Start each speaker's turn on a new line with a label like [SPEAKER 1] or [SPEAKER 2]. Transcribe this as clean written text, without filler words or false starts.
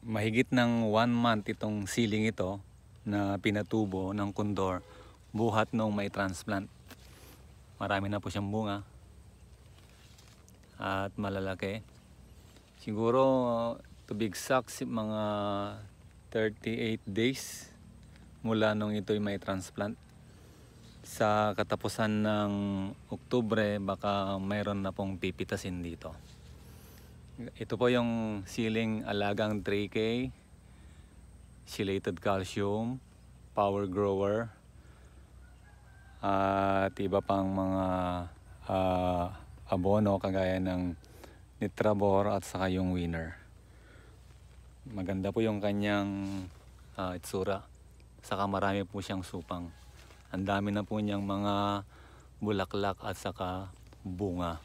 [SPEAKER 1] Mahigit ng 1 month itong siling ito na pinatubo ng kondor buhat nung may transplant. Marami na po siyang bunga at malalaki. Siguro to be exact mga 38 days mula nung ito'y may transplant. Sa katapusan ng Oktubre baka mayroon na pong pipitasin dito. Ito po yung siling alagang 3K, chelated calcium, power grower, at iba pang mga abono kagaya ng Nitrabor at saka yung winner. Maganda po yung kanyang itsura, saka marami po siyang supang. Ang dami na po niyang mga bulaklak at saka bunga.